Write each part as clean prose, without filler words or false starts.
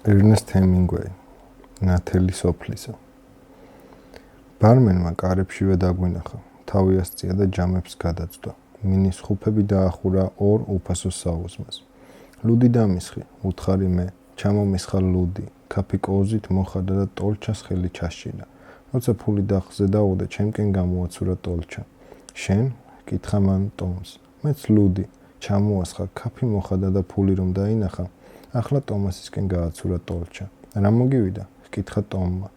ერნესტ ჰემინგვეი, ნათელი სოფლისა. ბარმენმა კარებშივე დაგვინახა, თავი ასწია და ჯამებს გადაწვდა. მინის ხუფები დაახურა ორ უფასო საუზმეს. ლუდი დამისხი, უთხარი მე, ჩამომისხა ლუდი, ქაფი კოუზით მოხადა და ტოლჩას ხელი ჩასჭირა. როცა ფული დახზე დაუდა, ჩემკენ გამოაცურა ტოლჩა. შენ? კითხა მან ტომს. მეც ლუდი, ჩამოასხა, ქაფი მოხადა და ფული რომ დაინახა, ახლა ტომასისკენ გააცურა ტოლჩა. რა მოგივიდა? კითხა ტომმა.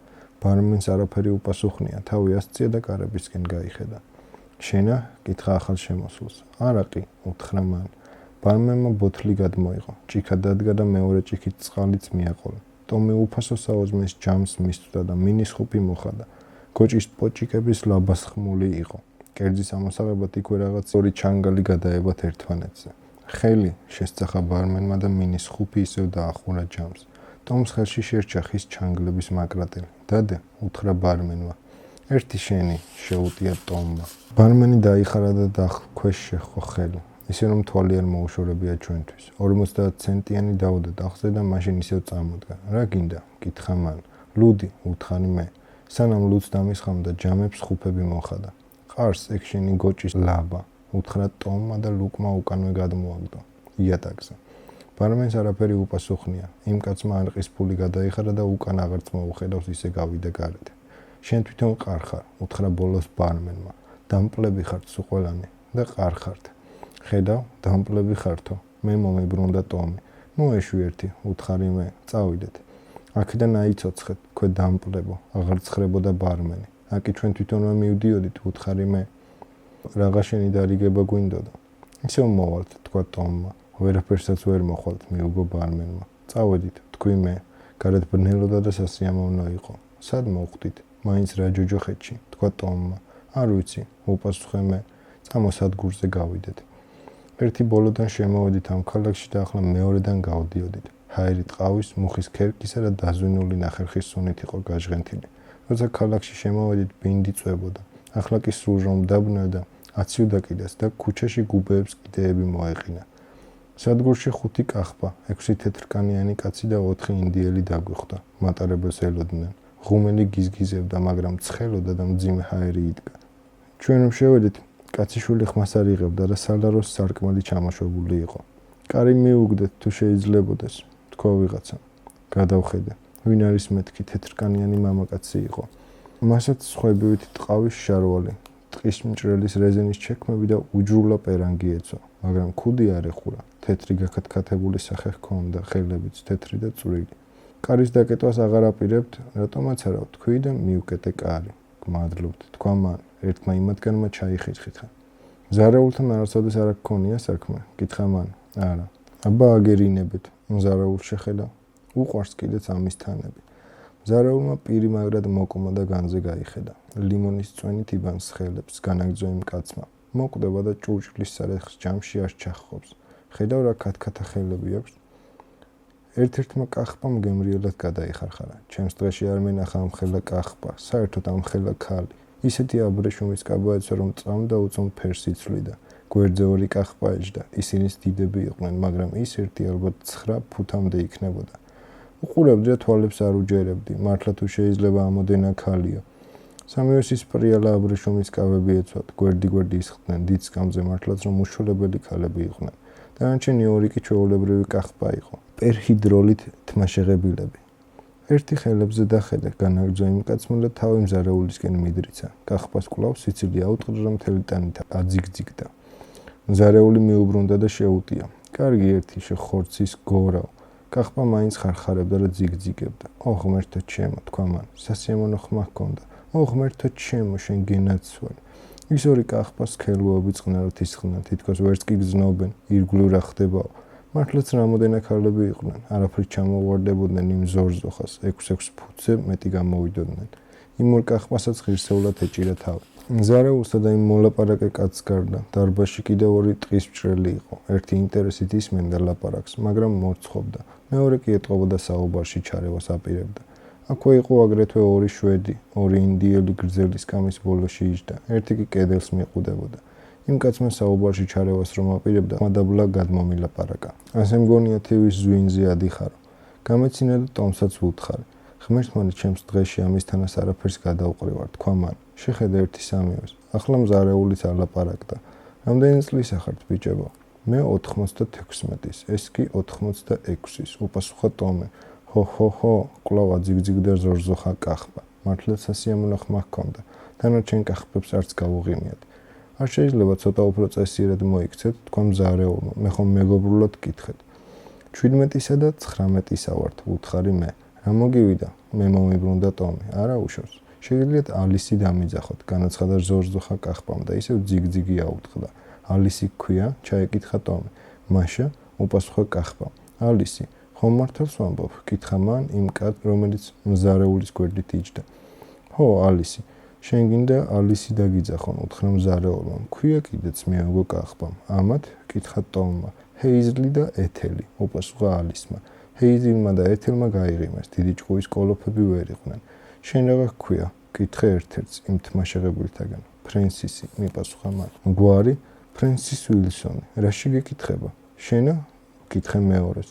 ბარმენს არაფერი უპასუხნია, თავი ასწია და კარებისკენ გაიხედა. შენა? კითხა ახალ შემოსულს. არაყი, უთხრა მან. ბარმენმა ბოთლი გადმოიღო, ჭიქა დადგა და მეორე ჭიქით წყალიც მიაყოლა. ტომი უფასო საუზმის ჯამს მისწვდა და მინის ხუფი მოხადა. გოჭის პოჭიკების ლაბასხმული იყო. კერძის ამოსაღებად იქვე რაღაც ორი ჩანგალი გადაებათ ერთმანეთზე. ხელი შესწახა ბარმენმა და მინის ხუფი ისევ დაახურა ჯამს. ტომს ხელში შერჩა ხის ჩანგლების მაკრატელი. დადე, უთხრა ბარმენმა. ერთი შენი, შეუტია ტომმა. ბარმენი დაიხარა და დახქვეშ შეხო ხელი. ისე რომ თვალი არ მოუშორებია ჩვენთვის. 50 ცენტიანი დაუდა დახზე და მაშინ ისევ წამოდგა. რა გინდა? კითხა მან. ლუდი, უთხარი მე. სანამ ლუდს დამისხამდა, ჯამებს ხუფები მოხადა. ყარს ეგ შენი გოჭის ლაბა, უთხრა ტომმა და ლუკმა უკანვე გადმოაგდო. იატაკზე. ბარმენს არაფერი უპასუხნია. იმ კაცმა არყის ფული გადაიხარა და უკან აღარც მოუხედავს, ისე გავიდა გარეთ. შენ თვითონ ყარ ხარ, უთხრა ბოლოს ბარმენმა. დამპლები ხართ სულ ყველანი და ყარ ხართ. ხედავ, დამპლები ხართო. მე მომიბრუნდა ტომი. მოეშვი ერთი, უთხარი მე, წავიდეთ. აქედან აიცოცხეთ, თქვენ დამპლებო, აღარ ცხრებოდა ბარმენი. აკი ჩვენ თვითონვე მივდიოდით, უთხარი მე. რაღა შენი დარიგება გვინდოდა. ისევ მოვალთ, თქვა ტომმა. ვერაფერსაც ვერ მოხვალთ, მიუგო ბარმენმა. წავედით, თქვი მე. გარეთ ბრნელოდა და სასიამოვნო იყო. სად მოვხვდით? მაინც რა ჯოჯოხეთში, თქვა ტომმა. არ ვიცი, უპასუხე მე. წამოსადგურზე გავიდეთ. ერთი ბოლოდან შემოვედით ამ ქალაქში და ახლა მეორედან გავდიოდით. ჰაერი ტყავის, მუხის ქერქისა და დაზვინული ნახერხის სუნით იყო გაჟღენთილი. როცა ქალაქში შემოვედით, ბინდი წვებოდა. ახლა კი სულ რომ დაბრუნდა, აციუდა კიდეს და ქუჩაში გუბეებს კიდეები მოეყინა. სადგურში 5 კახბა, 6 თეთრკანიანი კაცი და 4 ინდიელი დაგვიხვდა. მატარებელს ელოდნენ. ღუმელი გიზგიზებდა, მაგრამ ცხელოდა და მძიმე ჰაერი იდგა. ჩვენ რომ შევედით, კაციშვილი ხმას არ იღებდა და სალაროს სარკმელი ჩამოშვებული იყო. კარი მიუგდეთ თუ შეიძლებოდეს, თქვა ვიღაცა. გადავხედე. ვინ არის მეთქი, თეთრკანიანი მამაკაცი იყო. მასაც სხვებივით ტყავის შარვალი, ტყის მჭრელის რეზინის ჩექმები და უჯრულა პერანგი ეცვა, მაგრამ ქუდი არ ეხურა. თეთრი გაქათქათებული სახე ჰქონდა, ხელებიც თეთრი და წვრილი. კარის დაკეტვას აღარ აპირებთ, რატომაც არა თქვი და მიუკეტე კარი. გმადლობთ, თქვა მან, ერთმა იმათგანმა ჩაიხიცხა. ზარეულთან არასოდეს არ გქონია საქმე, კითხა მან. არა. აბა აგერინებით, ზარეულ შეხედა. უყვარს კიდეც ამის თანები. ზარეულმა პირი მაგრად მოკომა და განზე გაიხედა. ლიმონის წვენით იბანს ხელებს, განაგძო იმ კაცმა. მოკვდება და ჭურჭლის სარეცხს ჯამში არ ჩახხობს. ხედავ რა ქათქათა ხელები აქვს. ერთ-ერთმა კახბამ გემრიელად გადაიხარხარა. ჩემს დღეში არ მენახა ამ ხელა კახბა, საერთოდ ამ ხელა ქალი. ისეთი აბრეშუმის კაბა ეცვა, რომ წამდა უწონ ფერს იცვლიდა. გვერდზე 2 კახბა ეჯდა. ისინიც დიდები იყვნენ, მაგრამ ის ერთი ალბათ 9 ფუთამდე იქნებოდა. უყურებდი და თვალებს არ უჯერებდი, მართლა თუ შეიძლება ამოდენა ქალიო. სამივეს ის პრიალა აბრეშუმის კავები ეცვათ, გვერდი ისხდნენ, დიდ სკამზე მართლაც რომ უშველებელი ქალები იყვნენ. დანარჩენი 2 კი ჩვეულებრივი კახბა იყო. პერჰიდროლით თმაშეღებილები. ერთი ხელებზე დახედა, განაგძო იმ კაცმა და თავი მზარეულისკენ მიდრიცა. კახბას კვლავ სიცილი აუტყდა და მთელი ტანით აძიგძიგდა. მზარეული მიუბრუნდა და შეუტია. კარგი ერთი შეხორცის გორავ. კახბა მაინც ხარხარებდა და ძიგძიგებდა. ო ღმერთო ჩემო, თქვა მან, სასიამოვნო ხმა ჰქონდა. ო ღმერთო ჩემო, შენ გენაცვალე. ის 2 კახბას სქელოები წყნარად ისხდნენ, თითქოს ვერც კი გზნობენ, ირგვლივ რა ხდებაო. მართლაც რამოდენა ქალები იყვნენ, არაფრით ჩამოვარდებოდნენ იმ ზორზოხას, 6-6 ფუტზე მეტი გამოვიდოდნენ. იმ 2 კახბასაც ღირსეულად ეჭირა თავი. ზარეულსა და იმ მოლაპარაკე კაცს გარდა, დარბაზში კიდევ 2 ტყის მჭრელი იყო. ერთი ინტერესით ისმენდა ლაპარაკს, მაგრამ მორცხობდა. მეორე კი ეტყობოდა საუბარში ჩარევას აპირებდა. აქვე იყო აგრეთვე 2 შვედი, 2 ინდიელი გრძელი სკამის ბოლოში იჯდა, ერთი კი კედელს მიყუდებოდა. იმ კაცმა საუბარში ჩარევას რომ აპირებდა, მადაბლა გადმომილაპარაკა. ასე მგონია თივის ზვინზე ადიხარო. გამეცინა და ტომსაც ვუთხარი. ღმერთმანი ჩემს დღეში ამისთანას არაფერს გადაუყრივარ, თქვა მან. შეხედე 1-3-ს. ახლა მზარეულიც ალაპარაკდა. რამდენი წლისა ხართ, ბიჭებო? მე 96-ის, ეს კი 86-ის, უპასუხა ტომი. ჰო, კვლავ აძიგძიგდა ზორზოხა კახბა. მართლაც სასიამოვნო ხმა ჰქონდა. დანარჩენ კახბებს არც გავუღიმიათ. არ შეიძლება ცოტა უფრო წესიერად მოიქცეთ, თქვა მზარეულმა. მე ხომ მეგობრულად გკითხეთ. 17-ისა და 19-ისა ვართ, ვუთხარი მე. რა მოგივიდა? მე მომიბრუნდა ტომი. არა უშავს. შეგიძლიათ ალისი დამიძახოთ, განაცხადა ზორზოხა კახბამ და ისევ ძიგძიგი აუწყდა. ალისი გქვია? ჩაეკითხა ტომი. მაშა, უპასუხა კახბამ. ალისი, ხომ მართალს ვამბობ? კითხა მან იმ კაცს, რომელიც მზარეულის გვერდით იჯდა. ჰო, ალისი, შენ გინდა ალისი დაგიძახონ, უთხრა მზარეულმა. მქვია კიდეც მეუღო კახბამ. ამათ? კითხა ტომმა. ჰეიზლი და ეთელი, უპასუხა ალისმა. ჰეიზლმა და ეთელმა გაიღიმეს, დიდი ჭკუის კოლოფები ვერ იყვნენ. შენ რაღა გქვია? კითხე ერთ-ერთს იმ თმაშეღებულთაგან. ფრენსისი, მიპასუხა მან. გვარი? ფრენსის უილსონი. რაში გეკითხება? შენა? კითხე მეორეს.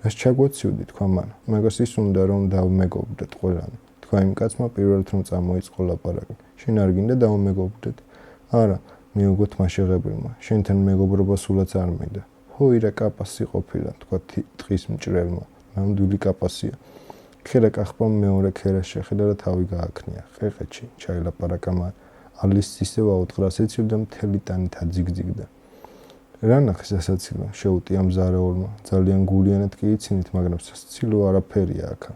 რას ჩაგვეცივდი, თქვა მან. მაგას ის უნდა რომ დავმეგობრდეთ ყველანი. თქვა იმ კაცმა პირველად რომ წამოიწყო ლაპარაკი. შენ არ გინდა დავმეგობრდეთ? არა, მიუგო თმაშეღებულმა. შენთან მეგობრობა სულაც არ მინდა. ჰო, ირა კაპასი ყოფილა, თქვა ტყის მჭრელმა. ნამდვილი კაპასია. ხერა კახბამ მეორე ქერას შეხედა და თავი გააქნია. ყეყეთში ჩაილაპარაკა მან. ალისს ისევ აუწყრას ეცივდა მთელი ტანით აძიგძიგდა. რა ნახეს ასაცილო? შეუტია მზარეულმა. ძალიან გულიანად კი იცინით, მაგრამ სასაცილო არაფერია აქა.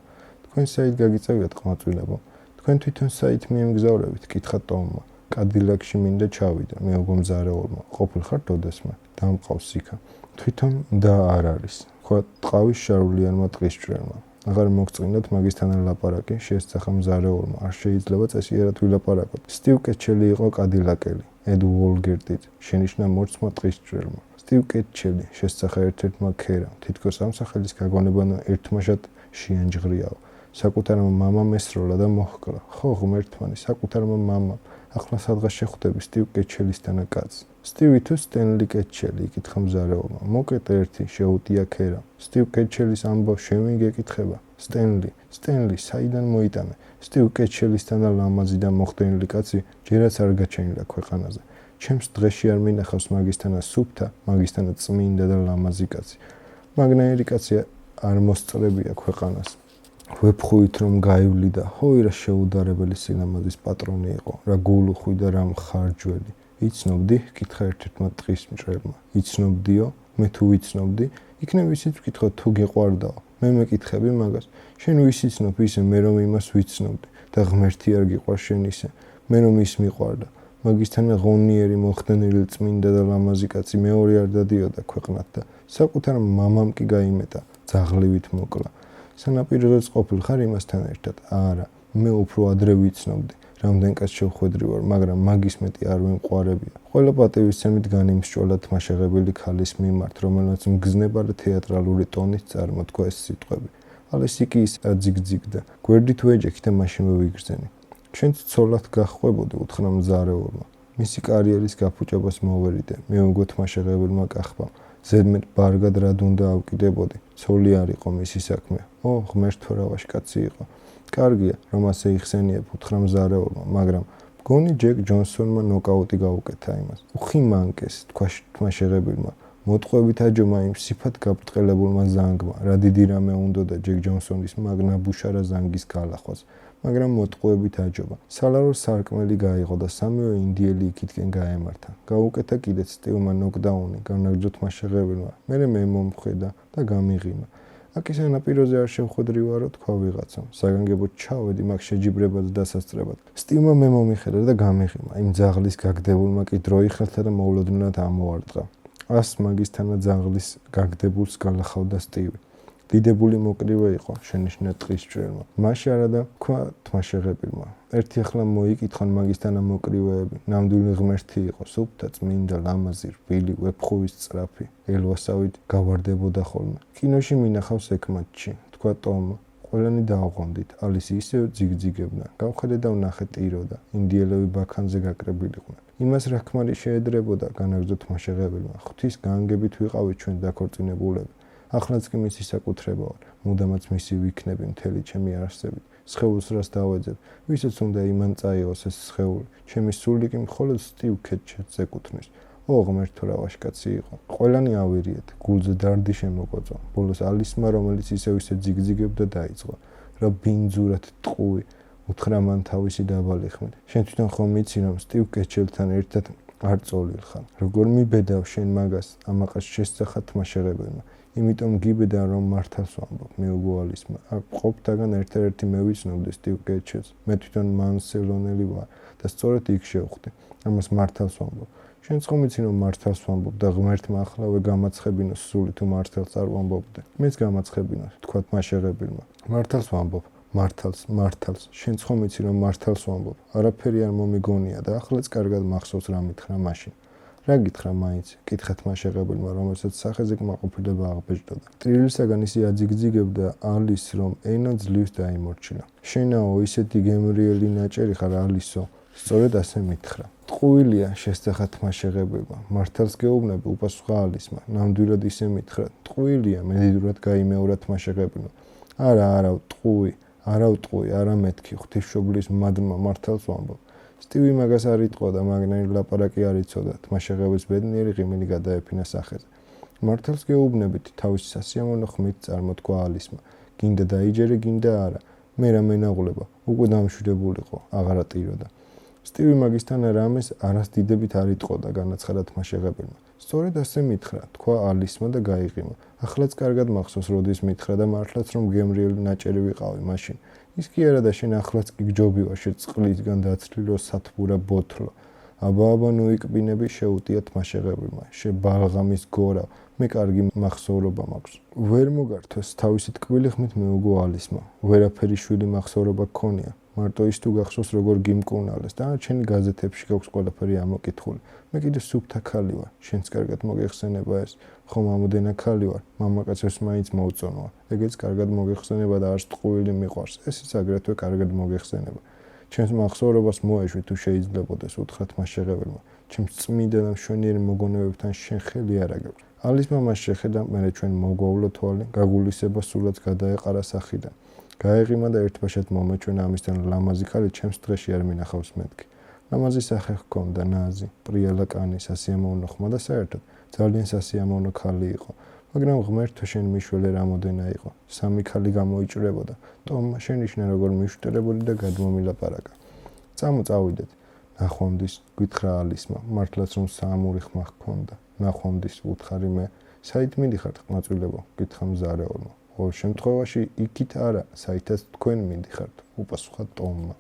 თქვენ საით გაგიწევიათ, ყმაწვილებო? თქვენ თვითონ საით მიემგზავრებით? კითხა ტომმა. კადილაკში მინდა ჩავიდე, მეუღო მზარეულმა. ყოფილ ხართ ოდესმე? დამყავს იქა. თვითონ და არ არის. თქვა ტყავის შარულიანმა ტყისჭრელმა. აღარ მოგწყინდათ მაგისთან ლაპარაკი, შეესწახა მზარეულმა. არ შეიძლება წესიერად ვილაპარაკოთ. სტივ კეტჩელი იყო კადილაკელი. ედ უოლგერტიც, შენიშნა მორცმა ტყისჭრელმა. სტივ კეტჩელი, შეესწახა ერთ-ერთმა ქერამ. თითქოს ამ სახელის გაგონებანა ერთმაშად შეანჯღრიაო. საკუთარმა მამამ ესროლა და მოჰკლა. ხო, ღმერთმანი, საკუთარმა მამამ. ახლა სადღაც შეხვდები სტივ კეტჩელისთანა კაცს. სტივი თუ სტენლი კეტჩელი, იკითხა მზარეულმა. მოკეტე ერთი, შეუტია ქერამ. სტივ კეტჩელის ამბავს შენ გეკითხება? სტენლი, საიდან მოიტანე? სტივ კეტჩელისთანა ლამაზი და მოხდენილი კაცი ჯერაც არ გაჩენილა ქვეყანაზე. ჩემს დღეში არ მინახავს მაგისთანა სუფთა, მაგისთანა წმინდა და ლამაზი კაცი. მაგნაირი კაცი არ მოსწრებია ქვეყანას. ვეფხვით რომ გაივლი და ჰოირა შეუდარებელი სილამაზის პატრონი იყო, რა გულუხვი და რა მხარჯველი. იცნობდი? კითხა ერთ-ერთმა ტყის მჭრელმა. იცნობდიო? მე თუ ვიცნობდი, იქნებ ისიც ვკითხოთ თუ გეყვარდაო. მე მეკითხები მაგას. შენ ვისიცნობ ისე, მე რომ იმას ვიცნობდი და ღმერთი არ გიყვარს შენ ისე, მე რომ ის მიყვარდა. მაგისთან ღონიერი მოხდენილი წმინდა და ლამაზი კაცი მეორე არ დადიოდა ქვეყნად და საკუთარ მამამ კი გაიმეტა, ძაღლივით მოკლა. სანაპიროზეც ყოფილ ხარ იმასთან ერთად? არა, მე უფრო ადრე ვიცნობდი. რამდენ კაც შევხვედრი ვარ, მაგრამ მაგის მეტი არ ვიმყარებია. ყველა პატივისცემით განიმსჭვალა თმაშეღებელი ქალის მიმართ, რომელმაც მგზნება და თეატრალური ტონით წარმოთქვა ეს სიტყვები. ალისი კი ის აძიგძიგდა. გვერდით ვეჯექი და მაშინვე ვიგრძენი. ჩვენც ცოლად გახვებოდი, უთხრა მზარეულმა. მისი კარიერის გაფუჭებას მოვერიდე, მეუღო თმაშეღებელმა კახბამ. ზედმეტ ბარგად რად უნდა ავკიდებოდი, ცოლი არ იყო მისი საქმე. ო, ღმერთო რა ვაშკაცი იყო. კარგია, რომ ასე იხსენიებ, უთხრა მზარეულმა, მაგრამ მგონი ჯეკ ჯონსონმა ნოკაუტი გაუკეთა იმას. უხი მანკეს, თქვა თმაშეღებელმა. მოტყვევით აჯომა იმ სიფათ გაბრტყელებულმა ზანგმა, რა დიდი რამე უნდოდა ჯეკ ჯონსონის მაგნაბუშარა ზანგის გალახვას. მაგრამ მოტყუებით აჯობა. სალაროს სარკმელი გაიღო და სამივე ინდიელი იქითკენ გაემართა. გაუკეთა კიდეც სტივმა ნოკდაუნი, განაგრძო თმაშეღებელმა. მერე მე მომხედა და გამიღიმა. აკი სანაპიროზე არ შევხვედრივარო, თქვა ვიღაცამ. საგანგებოდ ჩავედი მაგ შეჯიბრებად და დასასწრებად. სტივმა მე მომიხედა და გამიღიმა. იმ ძაღლის გაგდებულმა კი დრო იხელთა და მოულოდნელად ამოვარტყა. ას მაგისთანა ძაღლის გაგდებულს გალახავდა სტივი. დიდებული მოკრივე იყო, შენიშნა ტყისჭრელმა. მაშინ არადა, თქვა თმაშეღებელმა. ერთი ახლა მოიკითხონ მაგისთანა მოკრივეები. ნამდვილი ღმერთი იყო, სუფთა, წმინდა, ლამაზი, რბილი, ვეფხუის სწრაფი, ელვასავით გავარდებოდა ხოლმე. კინოში მინახავს ეგ მატჩი, თქვა ტომმა. ყველანი დააღვანდით, ალისი ისევ ძიგძიგებდა. გავხედე და ვნახე ტიროდა, ინდიელები ბაქანზე გაკრებილიყვნენ. იმას რა ქმარი შეედრებოდა, განაგრძო თმაშეღებელმა. ღვთის განგებით ვიყავით ჩვენ დაქორწინებულები. Ახლაც კი მისი საკუთრება ვარ, მუდამაც მისი ვიქნები მთელი ჩემი არსებით. სხეულს რას დავეძებ, ვისაც უნდა იმან წაიღოს ეს სხეული, ჩემი სული კი მხოლოდ სტივ კეტჩეტს ეკუთვნის. ღმერთო რა ვაშკაცი იყო. ყველანი ავირიეთ, გულზე დარდი შემოგვაწვა. ბოლოს ალისმა, რომელიც ისევ ძიგძიგებდა დაიწყო. რა ბინძურად ტყუი, უთხრა მან თავისი დაბალი ხმით. შენ თვითონ ხომ იცი, რომ სტივ კეტჩელთან ერთად არ წოლილ ხარ. როგორ მიბედავ შენ მაგას, ამაყას შესწახათმა შეღებელმა. იმიტომ გიბედა რომ მართალს ვამბობ, მეუღო ალისმა. აქ ყოფთაგან ერთ-ერთი მე ვიცნობდი სტივ კეტჩელს. მე თვითონ მანსელონელი ვარ და სწორედ იქ შევხვდი. ამას მართალს ვამბობ. შენც ხომ იცი რომ მართალს ვამბობ და ღმერთმაახლავე გამაცხებინოს სული თუ მართალს არ ვამბობდე. მეც გამაცხებინოს, თქვათ მაშეღებილმა. მართალს ვამბობ, მართალს. შენც ხომ იცი რომ მართალს ვამბობ. არაფერი არ მომიგონია და ახლაც კარგად მახსოვს რა მითხრა მაშინ. რა გითხრა მაინც? კითხეთ მაშეღებილმა, რომელსაც სახეზე კმაყოფილება აღბეჭდოდა. ტრილისაგან ისე აძიგძიგებდა ალის, რომ ენა ძლივს დაიმორჩილა. შენაო ისეთი გემრიელი ნაჭერი ხარ ალისო, სწორედ ასე მითხრა. ტყუილია შესახათმა შეღებილმა. მართალს გეუბნები, უპასუხა ალისმა. ნამდვილად ისე მითხრა. ტყუილია, მედიდურად გაიმეორა თმა შეღებილმა. არა, ტყუი, არა მეთქი, ღვთისმშობლის მადმა მართალს ვამბობ. სტივი მაგას არ იტყოდა, მაგნაირი ლაპარაკი არ იცოდა, თმა შეღებლის ბედნიერი ღიმილი გადაეფინა სახეზე. მართალს გეუბნებით, თავისი სასიამოვნო ხმით წარმოთქვა ალისმა. გინდა დაიჯერე, გინდა არა. მე რა მენაღვლება, უკვე დამშვიდებულიყო, აღარა ტიროდა. სტივი მაგისთან რამეს არას დიდებით არ იტყოდა, განაცხადა თმა შეღებილმა. სწორედ ასე მითხრა, თქვა ალისმა და გაიღიმა. ახლაც კარგად მახსოვს, როდის მითხრა და მართლაც რომ გემრიელი ნაჭერი ვიყავი მაშინ. ის კი არა და შენ ახლაც კი გჯობივა შეწყლისგან დაცლილო სათბურა ბოთლო. აბა ნუ იკბინები შეუტია თმა შეღებილმა. შებალღამის გორა, მე კარგი მახსოვრობა მაქვს. ვერ მოგართვეს თავისი ტკბილი ხმით მეუღო ალისმა. ვერაფერი შვილი მახსოვრობა გქონია. მარტო ის თუ გახსოვს როგორ გიმკუნალეს და ჩემი გაზეთებში გაქვს ყველაფერი ამოკითხული. მე კიდე სუფთა ქალი ვარ. შენც კარგად მოგეხსენება ეს. ხომ ამოდენა ქალი ვარ. მამაკაცებს მაინც მოუწონოა. ეგეც კარგად მოგეხსენება და არც ტყუილი მიყვარს. ესეც აგრეთვე კარგად მოგეხსენება. ჩემს მახსოვრობას მოეშვი თუ შეიძლებოდეს უთხრა თმა შეღებილმა. ჩემს წმინდა და მშვენიერი მოგონებებთან შენ ხელი არ აგებს. ალისმა მას შეხედა, მერე ჩვენ მოგვავლო თვალი, გაგულისება სულაც გადაეყარა სახიდან. გაეღიმა და ერთბაშად მომეჩვენა ამისთან ლამაზი ქალი ჩემს დღეში არ მინახავს მეთქი. ლამაზი სახე ჰქონდა, ნაზი, პრიალა კანი, სასიამოვნო ხმა და საერთოდ ძალიან სასიამოვნო ქალი იყო. მაგრამ ღმერთო შენ მიშველე რამოდენა იყო. სამი ქალი გამოიჭრებოდა. ტომმა შენიშნა როგორ მიშვტერებული და გადმომილაპარაკა. წავიდეთ. ნახვამდის, გითხრა ალისმა, მართლაც რომ საამური ხმა ჰქონდა. ნახვამდის უთხარი მე, საით მიდიხართ ყმაწვილებო? გითხრა მზარეულმა. ყოველ შემთხვევაში იქით არა, საითაც თქვენ მიდიხართ, უპასუხა ტომმა.